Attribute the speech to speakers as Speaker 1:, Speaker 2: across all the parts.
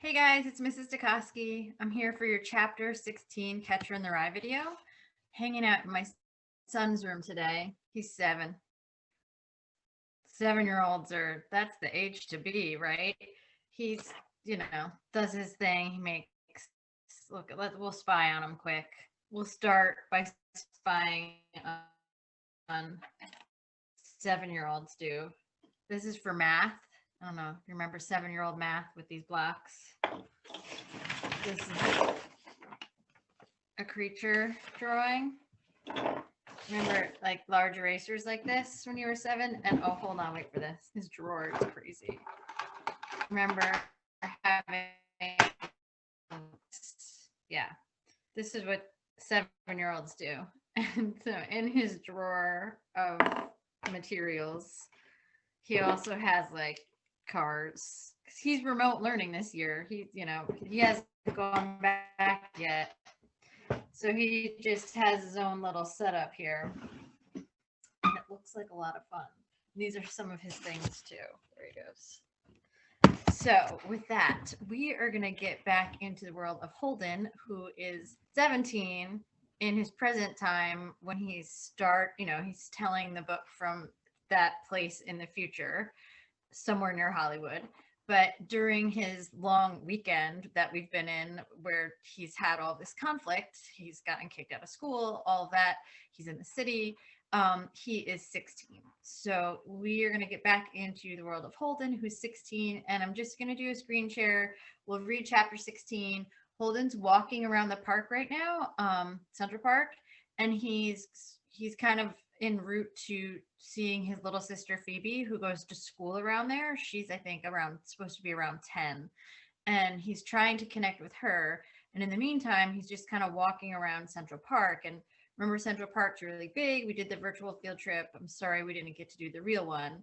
Speaker 1: Hey guys, it's Mrs. Dukoski. I'm here for your chapter 16 Catcher in the Rye video. Hanging out in my son's room today. He's 7. 7-year-olds that's the age to be, right? He's, does his thing. He makes, we'll spy on him quick. We'll start by spying on 7-year-olds do. This is for math. I don't know if you remember 7-year-old math with these blocks. This is a creature drawing. Remember like large erasers like this when you were 7? And oh, hold on, wait for this. His drawer is crazy. Remember having, yeah, this is what 7-year-olds do. And so in his drawer of materials, he also has like cars. He's remote learning this year. He hasn't gone back yet. So he just has his own little setup here. And it looks like a lot of fun. These are some of his things too. There he goes. So with that, we are going to get back into the world of Holden, who is 17 in his present time when he's telling the book from that place in the future, somewhere near Hollywood. But during his long weekend that we've been in, where he's had all this conflict, he's gotten kicked out of school, all of that, he's in the city, he is 16. So we are going to get back into the world of Holden, who's 16, and I'm just going to do a screen share. We'll read chapter 16. Holden's walking around the park right now, Central Park, and he's kind of en route to seeing his little sister Phoebe, who goes to school around there. She's, I think, supposed to be around 10, and he's trying to connect with her. And in the meantime, he's just kind of walking around Central Park. And remember, Central Park's really big. We did the virtual field trip. I'm sorry we didn't get to do the real one.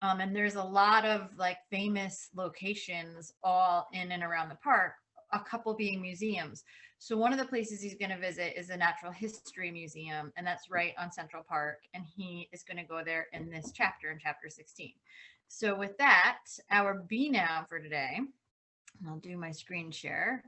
Speaker 1: And there's a lot of like famous locations all in and around the park, a couple being museums. So one of the places he's going to visit is the Natural History Museum, and that's right on Central Park. And he is going to go there in this chapter, in chapter 16. So with that, our Be Now for today, and I'll do my screen share,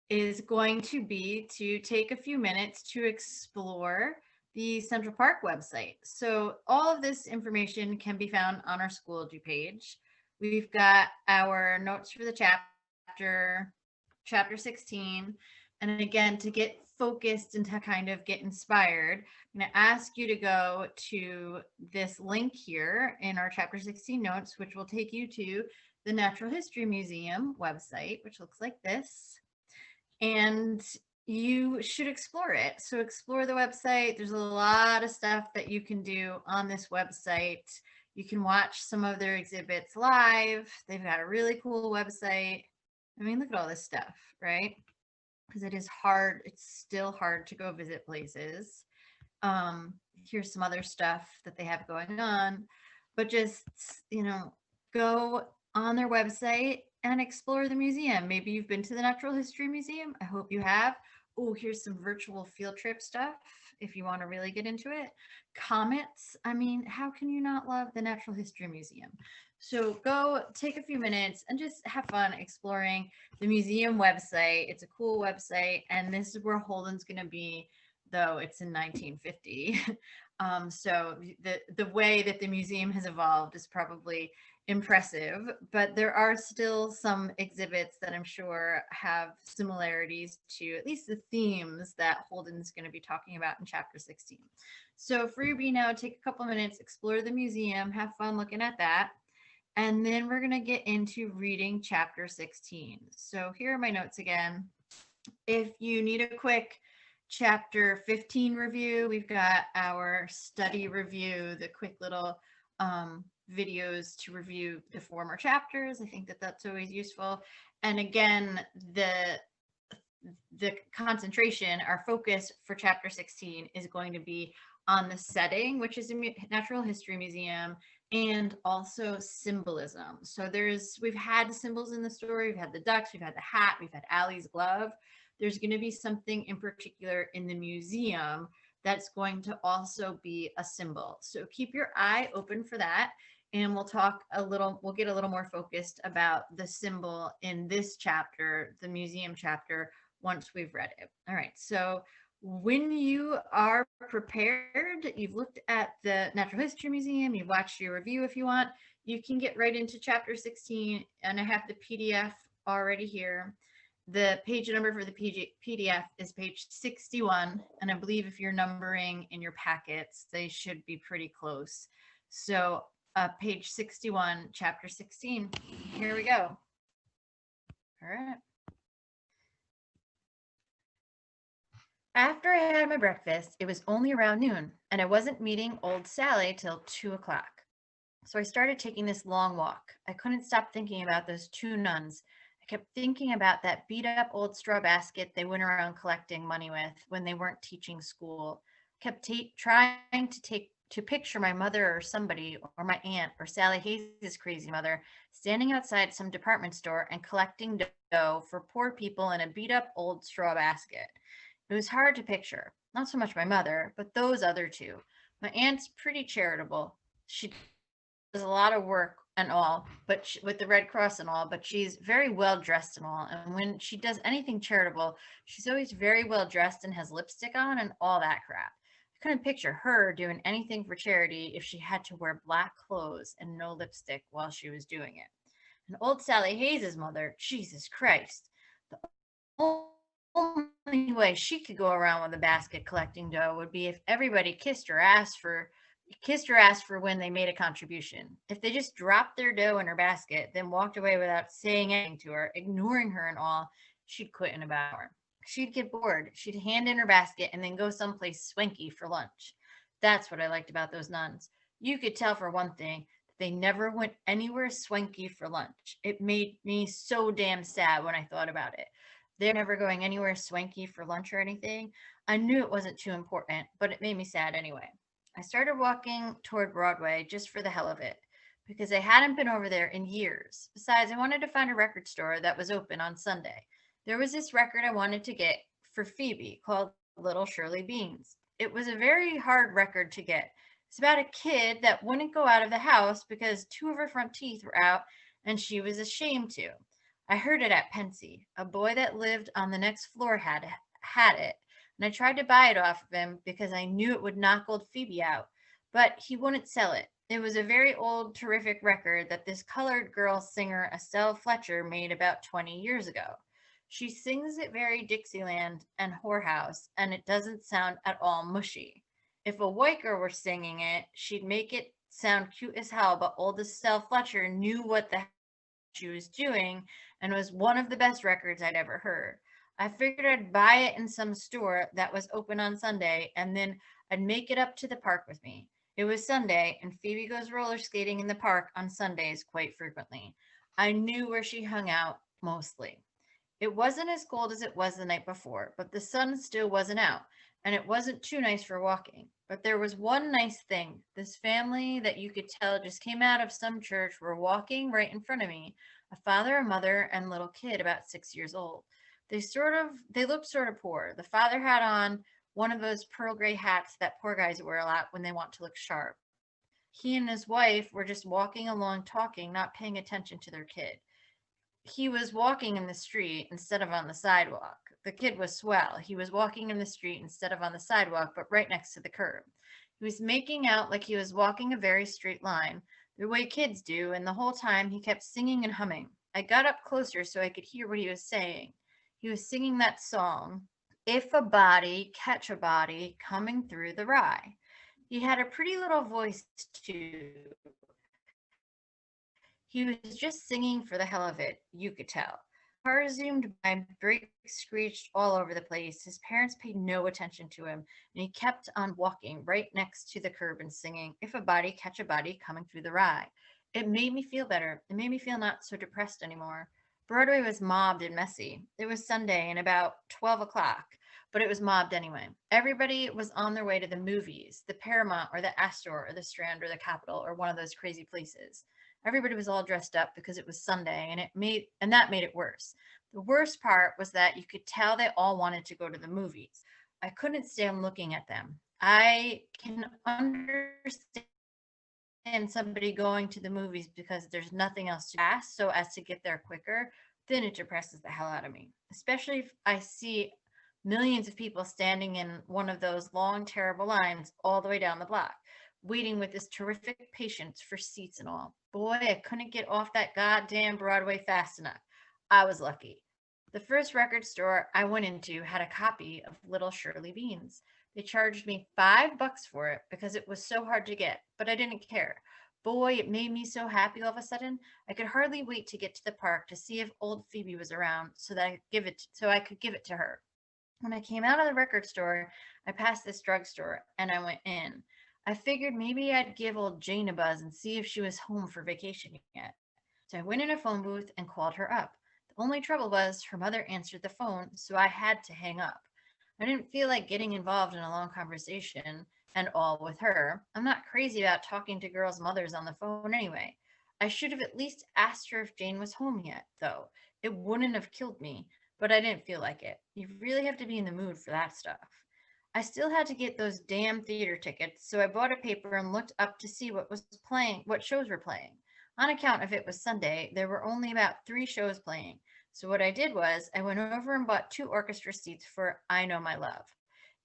Speaker 1: is going to be to take a few minutes to explore the Central Park website. So all of this information can be found on our Schoology page. We've got our notes for the chapter 16. And again, to get focused and to kind of get inspired, I'm going to ask you to go to this link here in our chapter 16 notes, which will take you to the Natural History Museum website, which looks like this. And you should explore it. So explore the website. There's a lot of stuff that you can do on this website. You can watch some of their exhibits live. They've got a really cool website. I mean, look at all this stuff, right? Because it is hard. It's still hard to go visit places. Here's some other stuff that they have going on. But just, go on their website and explore the museum. Maybe you've been to the Natural History Museum. I hope you have. Oh, here's some virtual field trip stuff if you want to really get into it. Comets. I mean, how can you not love the Natural History Museum? So go take a few minutes and just have fun exploring the museum website. It's a cool website, and this is where Holden's going to be, though it's in 1950. So the way that the museum has evolved is probably impressive, but there are still some exhibits that I'm sure have similarities to at least the themes that Holden's going to be talking about in chapter 16. So for your Be Now, take a couple minutes, explore the museum, have fun looking at that. And then we're going to get into reading chapter 16. So here are my notes again. If you need a quick chapter 15 review, we've got our study review, the quick little videos to review the former chapters. I think that that's always useful. And again, the concentration, our focus for chapter 16 is going to be on the setting, which is a Natural History Museum, and also symbolism. So we've had symbols in the story. We've had the ducks, we've had the hat, we've had Allie's glove. There's going to be something in particular in the museum that's going to also be a symbol. So keep your eye open for that. and we'll get a little more focused about the symbol in this chapter, the museum chapter, once we've read it. All right, so when you are prepared, you've looked at the Natural History Museum, you've watched your review if you want, you can get right into chapter 16, and I have the PDF already here. The page number for the PDF is page 61, and I believe if you're numbering in your packets, they should be pretty close. So page 61, chapter 16. Here we go. All right. After I had my breakfast, it was only around noon, and I wasn't meeting old Sally till 2 o'clock. So I started taking this long walk. I couldn't stop thinking about those two nuns. I kept thinking about that beat up old straw basket they went around collecting money with when they weren't teaching school. Kept trying to picture my mother or somebody, or my aunt, or Sally Hayes' crazy mother, standing outside some department store and collecting dough for poor people in a beat up old straw basket. It was hard to picture, not so much my mother, but those other two. My aunt's pretty charitable. She does a lot of work and all, but with the Red Cross and all, but she's very well dressed and all. And when she does anything charitable, she's always very well dressed and has lipstick on and all that crap. I couldn't picture her doing anything for charity if she had to wear black clothes and no lipstick while she was doing it. And old Sally Hayes' mother, Jesus Christ, the only way she could go around with a basket collecting dough would be if everybody kissed her ass for when they made a contribution. If they just dropped their dough in her basket, then walked away without saying anything to her, ignoring her and all, she'd quit in about an hour. She'd get bored. She'd hand in her basket and then go someplace swanky for lunch. That's what I liked about those nuns. You could tell, for one thing, that they never went anywhere swanky for lunch. It made me so damn sad when I thought about it. They're never going anywhere swanky for lunch or anything. I knew it wasn't too important, but it made me sad anyway. I started walking toward Broadway just for the hell of it, because I hadn't been over there in years. Besides, I wanted to find a record store that was open on Sunday. There was this record I wanted to get for Phoebe called Little Shirley Beans. It was a very hard record to get. It's about a kid that wouldn't go out of the house because two of her front teeth were out and she was ashamed to. I heard it at Pensy. A boy that lived on the next floor had it, and I tried to buy it off of him because I knew it would knock old Phoebe out, but he wouldn't sell it. It was a very old, terrific record that this colored girl singer, Estelle Fletcher, made about 20 years ago. She sings it very Dixieland and whorehouse, and it doesn't sound at all mushy. If a white girl were singing it, she'd make it sound cute as hell, but old Estelle Fletcher knew what the she was doing and was one of the best records I'd ever heard. I figured I'd buy it in some store that was open on Sunday, and then I'd make it up to the park with me. It was Sunday, and Phoebe goes roller skating in the park on Sundays quite frequently. I knew where she hung out mostly. It wasn't as cold as it was the night before, but the sun still wasn't out, and it wasn't too nice for walking. But there was one nice thing. This family that you could tell just came out of some church were walking right in front of me, a father, a mother, and little kid about 6 years old. They looked sort of poor. The father had on one of those pearl gray hats that poor guys wear a lot when they want to look sharp. He and his wife were just walking along talking, not paying attention to their kid. He was walking in the street instead of on the sidewalk. The kid was swell. He was walking in the street instead of on the sidewalk, but right next to the curb. He was making out like he was walking a very straight line, the way kids do, and the whole time he kept singing and humming. I got up closer so I could hear what he was saying. He was singing that song, If a Body Catch a Body Coming Through the Rye. He had a pretty little voice, too. He was just singing for the hell of it, you could tell. Car zoomed by, brakes screeched all over the place. His parents paid no attention to him, and he kept on walking right next to the curb and singing, If a Body Catch a Body Coming Through the Rye. It made me feel better. It made me feel not so depressed anymore. Broadway was mobbed and messy. It was Sunday and about 12 o'clock, but it was mobbed anyway. Everybody was on their way to the movies, the Paramount or the Astor or the Strand or the Capitol or one of those crazy places. Everybody was all dressed up because it was Sunday, and that made it worse. The worst part was that you could tell they all wanted to go to the movies. I couldn't stand looking at them. I can understand somebody going to the movies because there's nothing else to pass so as to get there quicker, then it depresses the hell out of me. Especially if I see millions of people standing in one of those long, terrible lines all the way down the block, waiting with this terrific patience for seats and all. Boy, I couldn't get off that goddamn Broadway fast enough. I was lucky. The first record store I went into had a copy of Little Shirley Beans. They charged me $5 for it because it was so hard to get, but I didn't care. Boy, it made me so happy all of a sudden. I could hardly wait to get to the park to see if old Phoebe was around so I could give it to her. When I came out of the record store, I passed this drugstore and I went in. I figured maybe I'd give old Jane a buzz and see if she was home for vacation yet. So I went in a phone booth and called her up. The only trouble was her mother answered the phone, so I had to hang up. I didn't feel like getting involved in a long conversation and all with her. I'm not crazy about talking to girls' mothers on the phone anyway. I should have at least asked her if Jane was home yet, though. It wouldn't have killed me, but I didn't feel like it. You really have to be in the mood for that stuff. I still had to get those damn theater tickets, so I bought a paper and looked up to see what shows were playing. On account of it was Sunday, there were only about 3 shows playing. So what I did was I went over and bought 2 orchestra seats for I Know My Love.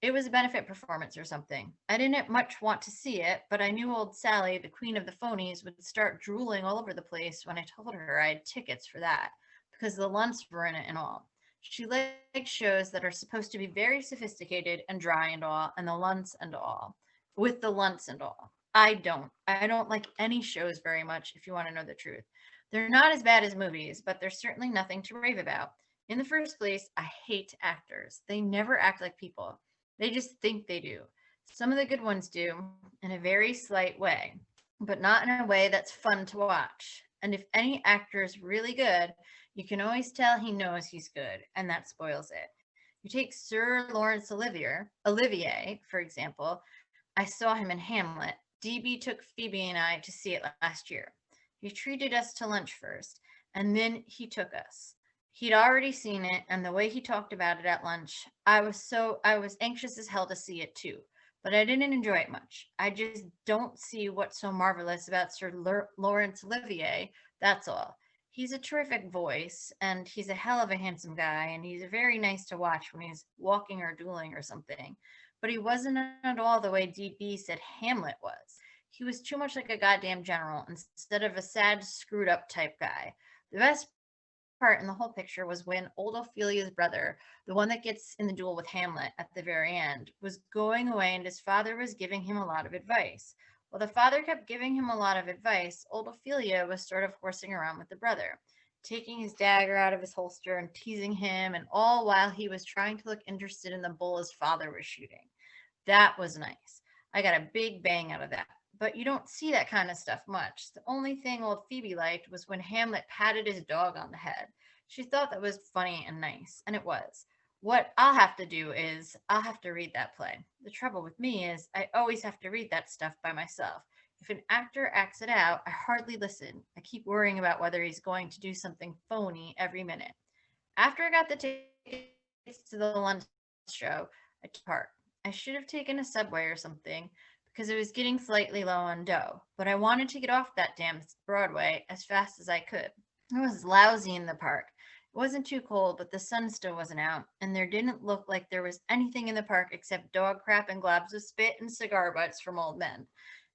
Speaker 1: It was a benefit performance or something. I didn't much want to see it, but I knew old Sally, the queen of the phonies, would start drooling all over the place when I told her I had tickets for that, because the Lunts were in it and all. She likes shows that are supposed to be very sophisticated and dry and all, and the Lunts and all. With the Lunts and all. I don't. I don't like any shows very much, if you want to know the truth. They're not as bad as movies, but there's certainly nothing to rave about. In the first place, I hate actors. They never act like people. They just think they do. Some of the good ones do, in a very slight way, but not in a way that's fun to watch. And if any actor is really good, you can always tell he knows he's good, and that spoils it. You take Sir Laurence Olivier, for example. I saw him in Hamlet. DB took Phoebe and I to see it last year. He treated us to lunch first, and then he took us. He'd already seen it, and the way he talked about it at lunch, I was anxious as hell to see it too, but I didn't enjoy it much. I just don't see what's so marvelous about Sir Laurence Olivier, that's all. He's a terrific voice, and he's a hell of a handsome guy, and he's very nice to watch when he's walking or dueling or something. But he wasn't at all the way DB said Hamlet was. He was too much like a goddamn general instead of a sad, screwed up type guy. The best part in the whole picture was when old Ophelia's brother, the one that gets in the duel with Hamlet at the very end, was going away and his father was giving him a lot of advice. While the father kept giving him a lot of advice, old Ophelia was sort of horsing around with the brother, taking his dagger out of his holster and teasing him, and all while he was trying to look interested in the bull his father was shooting. That was nice. I got a big bang out of that. But you don't see that kind of stuff much. The only thing old Phoebe liked was when Hamlet patted his dog on the head. She thought that was funny and nice, and it was. What I'll have to do is I'll have to read that play. The trouble with me is I always have to read that stuff by myself. If an actor acts it out, I hardly listen. I keep worrying about whether he's going to do something phony every minute. After I got the tickets to the lunch show, I took part. I should have taken a subway or something because it was getting slightly low on dough, but I wanted to get off that damn Broadway as fast as I could. It was lousy in the park. It wasn't too cold, but the sun still wasn't out, and there didn't look like there was anything in the park except dog crap and globs of spit and cigar butts from old men.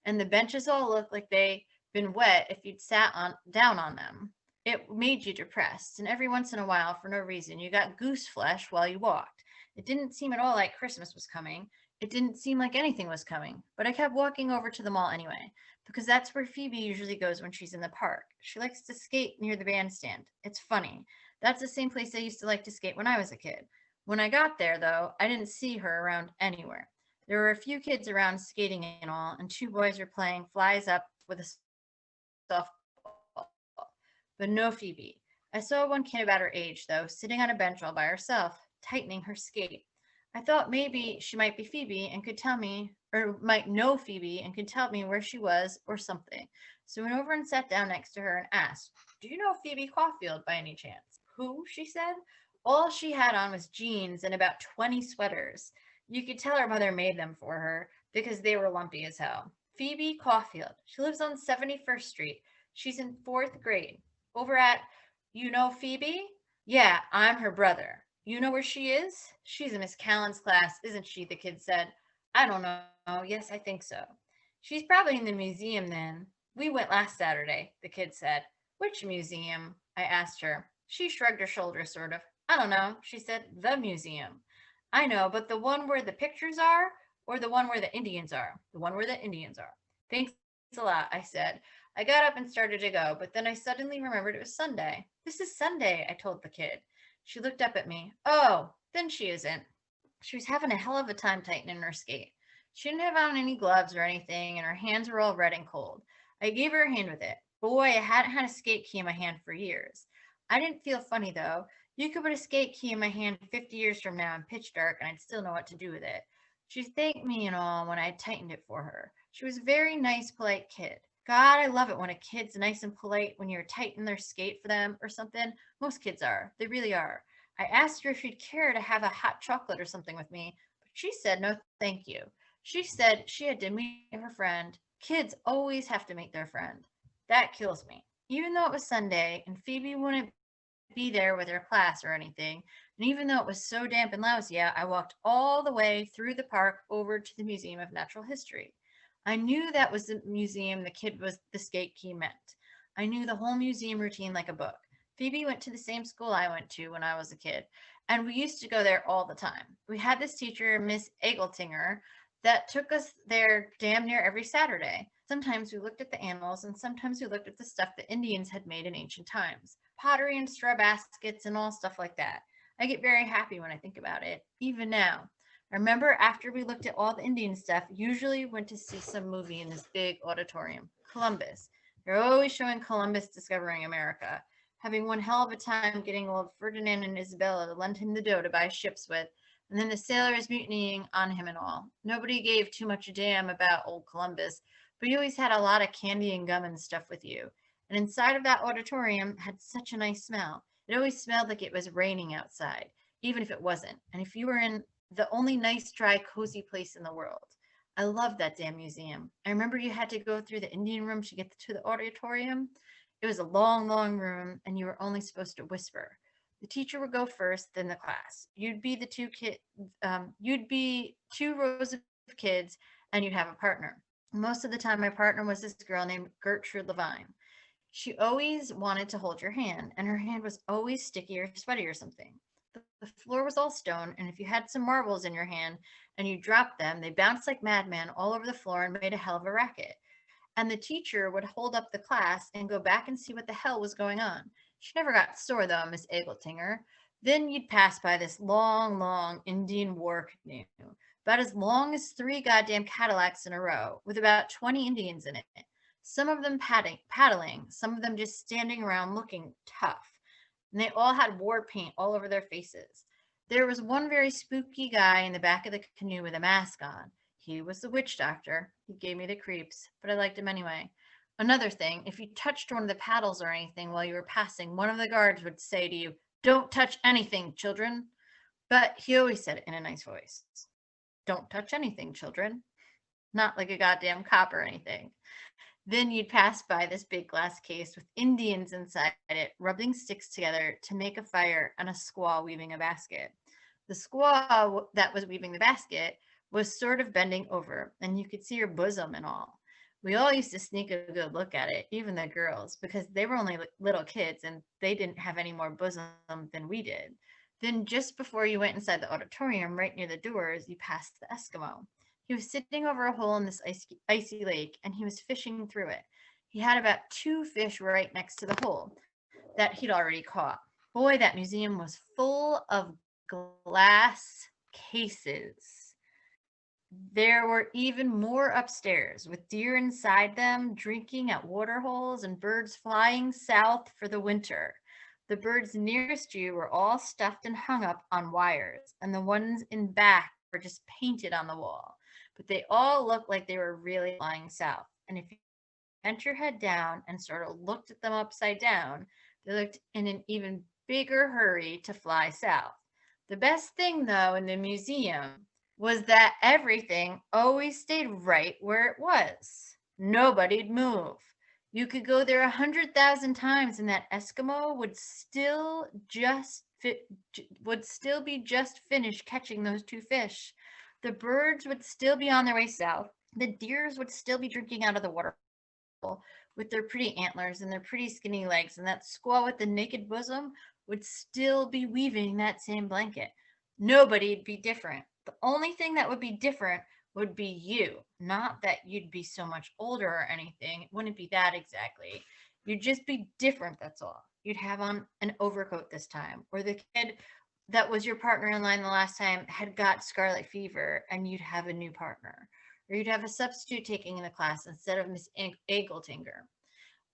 Speaker 1: And the benches all looked like they'd been wet if you'd down on them. It made you depressed, and every once in a while, for no reason, you got goose flesh while you walked. It didn't seem at all like Christmas was coming. It didn't seem like anything was coming, but I kept walking over to the mall anyway, because that's where Phoebe usually goes when she's in the park. She likes to skate near the bandstand. It's funny. That's the same place I used to like to skate when I was a kid. When I got there, though, I didn't see her around anywhere. There were a few kids around skating and all, and 2 boys were playing flies up with a softball, but no Phoebe. I saw one kid about her age, though, sitting on a bench all by herself, tightening her skate. I thought maybe she might be Phoebe and could tell me, or might know Phoebe and could tell me where she was or something. So I went over and sat down next to her and asked, "Do you know Phoebe Caulfield by any chance?" "Who?" she said. All she had on was jeans and about 20 sweaters. You could tell her mother made them for her because they were lumpy as hell.
Speaker 2: Phoebe Caulfield. She lives on 71st Street. She's in 4th grade. Over at, you know Phoebe? Yeah, I'm her brother. You know where she is? She's in Miss Callan's class, isn't she? The kid said. I don't know. Yes, I think so. She's probably in the museum then. We went last Saturday, the kid said. Which museum? I asked her. She shrugged her shoulders, sort of. I don't know, she said. The museum. I know, but the one where the pictures are, or the one where the Indians are? The one where the Indians are. Thanks a lot, I said. I got up and started to go, but then I suddenly remembered it was Sunday. This is Sunday, I told the kid. She looked up at me. Oh, then she isn't. She was having a hell of a time tightening her skate. She didn't have on any gloves or anything, and her hands were all red and cold. I gave her a hand with it. Boy, I hadn't had a skate key in my hand for years. I didn't feel funny, though. You could put a skate key in my hand 50 years from now in pitch dark, and I'd still know what to do with it. She thanked me and all when I had tightened it for her. She was a very nice, polite kid. God, I love it when a kid's nice and polite when you're tightening their skate for them or something. Most kids are. They really are. I asked her if she'd care to have a hot chocolate or something with me, but she said no thank you. She said she had to meet her friend. Kids always have to meet their friend. That kills me. Even though it was Sunday and Phoebe wouldn't be there with her class or anything, and even though it was so damp and lousy out, I walked all the way through the park over to the Museum of Natural History. I knew that was the museum the skate key meant. I knew the whole museum routine like a book. Phoebe went to the same school I went to when I was a kid, and we used to go there all the time. We had this teacher, Miss Egeltinger, that took us there damn near every Saturday. Sometimes we looked at the animals, and sometimes we looked at the stuff the Indians had made in ancient times pottery and straw baskets and all stuff like that. I get very happy when I think about it, even now. I remember after we looked at all the Indian stuff, usually went to see some movie in this big auditorium. Columbus. They're always showing Columbus discovering America, having one hell of a time getting old Ferdinand and Isabella to lend him the dough to buy ships with, and then the sailors mutinying on him and all. Nobody gave too much a damn about old Columbus, but you always had a lot of candy and gum and stuff with you. And inside of that auditorium had such a nice smell. It always smelled like it was raining outside, even if it wasn't. And if you were in the only nice, dry, cozy place in the world. I loved that damn museum. I remember you had to go through the Indian room to get to the auditorium. It was a long, long room, and you were only supposed to whisper. The teacher would go first, then the class. You'd be two rows of kids, and you'd have a partner. Most of the time, my partner was this girl named Gertrude Levine. She always wanted to hold your hand, and her hand was always sticky or sweaty or something. The floor was all stone, and if you had some marbles in your hand and you dropped them, they bounced like madmen all over the floor and made a hell of a racket. And the teacher would hold up the class and go back and see what the hell was going on. She never got sore, though, Miss Egeltinger. Then you'd pass by this long, long Indian war canoe, about as long as 3 goddamn Cadillacs in a row, with about 20 Indians in it. Some of them paddling, some of them just standing around looking tough. And they all had war paint all over their faces. There was one very spooky guy in the back of the canoe with a mask on. He was the witch doctor. He gave me the creeps, but I liked him anyway. Another thing, if you touched one of the paddles or anything while you were passing, one of the guards would say to you, "Don't touch anything, children." But he always said it in a nice voice. "Don't touch anything, children." Not like a goddamn cop or anything. Then you'd pass by this big glass case with Indians inside it, rubbing sticks together to make a fire, and a squaw weaving a basket. The squaw that was weaving the basket was sort of bending over, and you could see her bosom and all. We all used to sneak a good look at it, even the girls, because they were only little kids and they didn't have any more bosom than we did. Then, just before you went inside the auditorium, right near the doors, you passed the Eskimo. He was sitting over a hole in this icy lake, and he was fishing through it. He had about 2 fish right next to the hole that he'd already caught. Boy, that museum was full of glass cases. There were even more upstairs, with deer inside them, drinking at water holes, and birds flying south for the winter. The birds nearest you were all stuffed and hung up on wires, and the ones in back were just painted on the wall. But they all looked like they were really flying south. And if you bent your head down and sort of looked at them upside down, they looked in an even bigger hurry to fly south. The best thing, though, in the museum was that everything always stayed right where it was. Nobody'd move. You could go there 100,000 times and that Eskimo would still be just finished catching those two fish. The birds would still be on their way south. The deers would still be drinking out of the waterfall with their pretty antlers and their pretty skinny legs, and that squaw with the naked bosom would still be weaving that same blanket. Nobody'd be different. The only thing that would be different would be you. Not that you'd be so much older or anything. It wouldn't be that exactly. You'd just be different, that's all. You'd have on an overcoat this time, or the kid that was your partner in line the last time had got scarlet fever and you'd have a new partner. Or you'd have a substitute taking in the class instead of Miss Egletinger.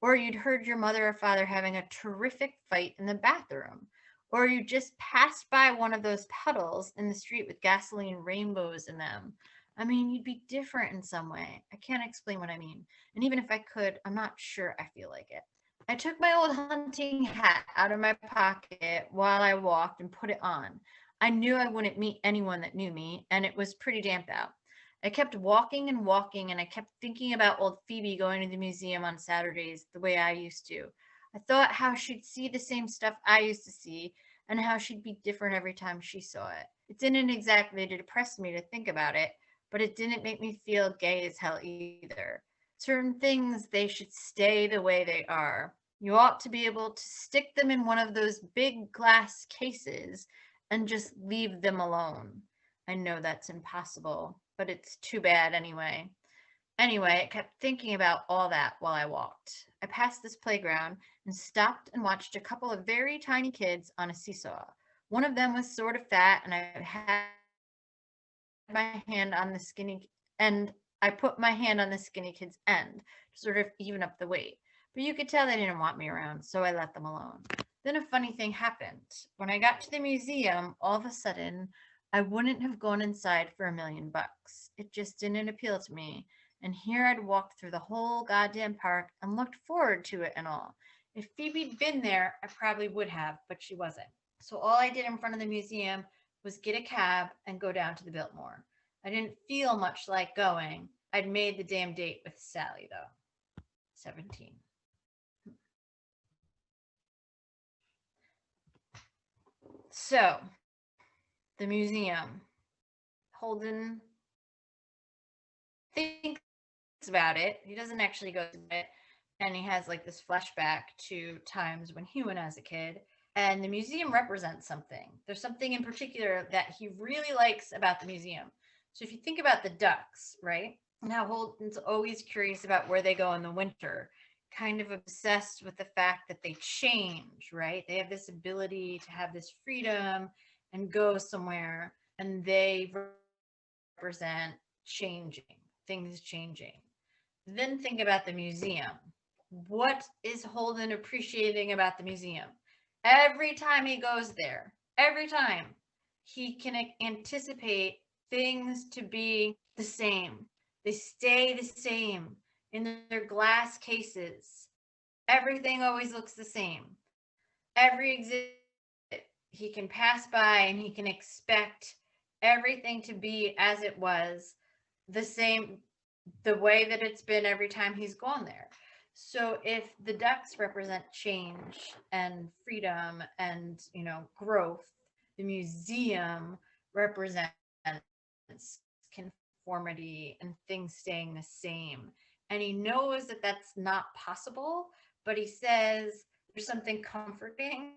Speaker 2: Or you'd heard your mother or father having a terrific fight in the bathroom. Or you just passed by one of those puddles in the street with gasoline rainbows in them. I mean, you'd be different in some way. I can't explain what I mean. And even if I could, I'm not sure I feel like it. I took my old hunting hat out of my pocket while I walked and put it on. I knew I wouldn't meet anyone that knew me, and it was pretty damp out. I kept walking and walking, and I kept thinking about old Phoebe going to the museum on Saturdays the way I used to. I thought how she'd see the same stuff I used to see, and how she'd be different every time she saw it. It didn't exactly depress me to think about it, but it didn't make me feel gay as hell either. Certain things, they should stay the way they are. You ought to be able to stick them in one of those big glass cases and just leave them alone. I know that's impossible, but it's too bad anyway. Anyway, I kept thinking about all that while I walked. I passed this playground and stopped and watched a couple of very tiny kids on a seesaw. One of them was sort of fat, and I had my hand on the skinny and I put my hand on the skinny kid's end to sort of even up the weight. But you could tell they didn't want me around, so I let them alone. Then a funny thing happened. When I got to the museum, all of a sudden, I wouldn't have gone inside for $1,000,000. It just didn't appeal to me. And here I'd walked through the whole goddamn park and looked forward to it and all. If Phoebe'd been there, I probably would have, but she wasn't. So all I did in front of the museum was get a cab and go down to the Biltmore. I didn't feel much like going. I'd made the damn date with Sally, though. 17. So, the museum. Holden thinks about it. He doesn't actually go to it. And he has like this flashback to times when he went as a kid. And the museum represents something. There's something in particular that he really likes about the museum. So if you think about the ducks, right? And how Holden's always curious about where they go in the winter, kind of obsessed with the fact that they change, right? They have this ability to have this freedom and go somewhere, and they represent changing, things changing. Then think about the museum. What is Holden appreciating about the museum? Every time he goes there, every time, he can anticipate things to be the same. They stay the same in their glass cases. Everything always looks the same. Every exhibit he can pass by and he can expect everything to be as it was, the same, the way that it's been every time he's gone there. So if the ducks represent change and freedom and, growth, the museum represents conformity and things staying the same. And he knows that that's not possible, but he says there's something comforting.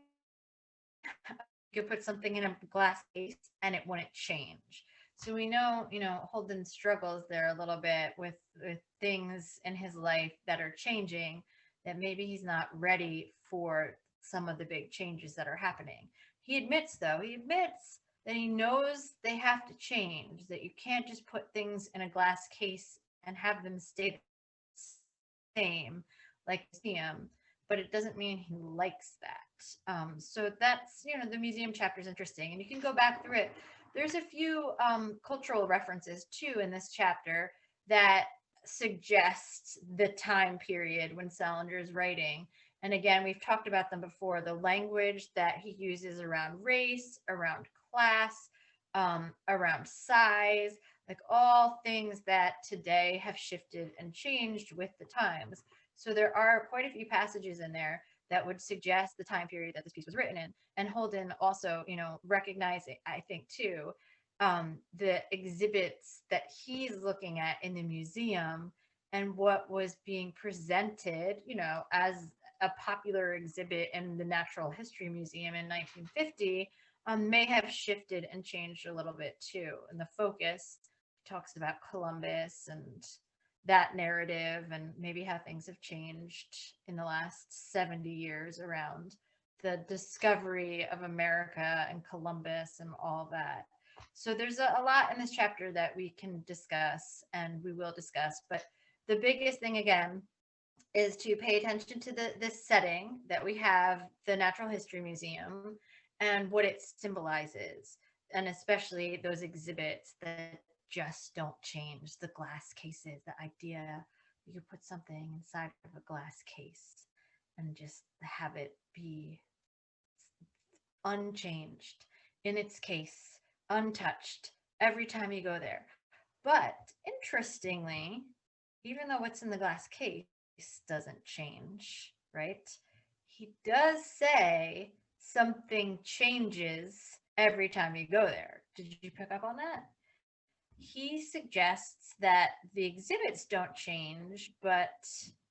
Speaker 2: You could put something in a glass case and it wouldn't change. So we know, Holden struggles there a little bit with things in his life that are changing, that maybe he's not ready for some of the big changes that are happening. He admits that he knows they have to change, that you can't just put things in a glass case and have them stay the same like the museum, but it doesn't mean he likes that. So that's, the museum chapter is interesting, and you can go back through it. There's a few cultural references too in this chapter that suggest the time period when Salinger is writing. And again, we've talked about them before. The language that he uses around race, around class, around size, like all things that today have shifted and changed with the times. So there are quite a few passages in there that would suggest the time period that this piece was written in. And Holden also, recognizing, I think too, the exhibits that he's looking at in the museum and what was being presented, as a popular exhibit in the Natural History Museum in 1950, may have shifted and changed a little bit too. And the focus talks about Columbus and that narrative, and maybe how things have changed in the last 70 years around the discovery of America and Columbus and all that. So there's a lot in this chapter that we can discuss and we will discuss. But the biggest thing, again, is to pay attention to this setting that we have, the Natural History Museum, and what it symbolizes, and especially those exhibits that just don't change. The glass cases, the idea you could put something inside of a glass case and just have it be unchanged in its case, untouched every time you go there. But interestingly, even though what's in the glass case doesn't change, right? He does say something changes every time you go there. Did you pick up on that? He suggests that the exhibits don't change, but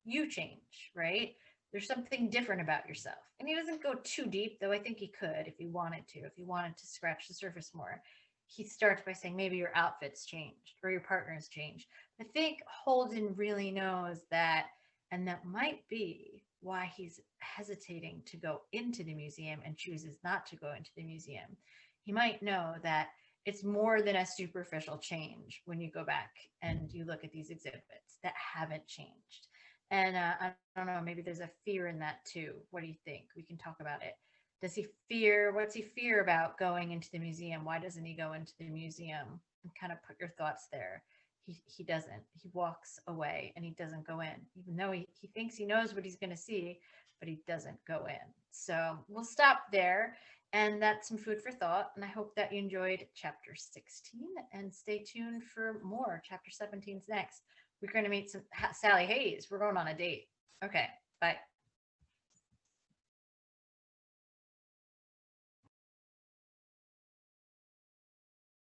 Speaker 2: you change, right? There's something different about yourself. And he doesn't go too deep, though I think he could if he wanted to, if he wanted to scratch the surface more. He starts by saying maybe your outfit's changed or your partner's changed. I think Holden really knows that, and that might be why he's hesitating to go into the museum and chooses not to go into the museum. He might know that it's more than a superficial change when you go back and you look at these exhibits that haven't changed. And I don't know, maybe there's a fear in that too. What do you think? We can talk about it. Does he fear? What's he fear about going into the museum? Why doesn't he go into the museum? And kind of put your thoughts there. He doesn't. He walks away and he doesn't go in, even though he thinks he knows what he's going to see, but he doesn't go in. So we'll stop there. And that's some food for thought. And I hope that you enjoyed chapter 16 and stay tuned for more. Chapter 17 is next. We're going to meet Sally Hayes. We're going on a date. Okay, bye.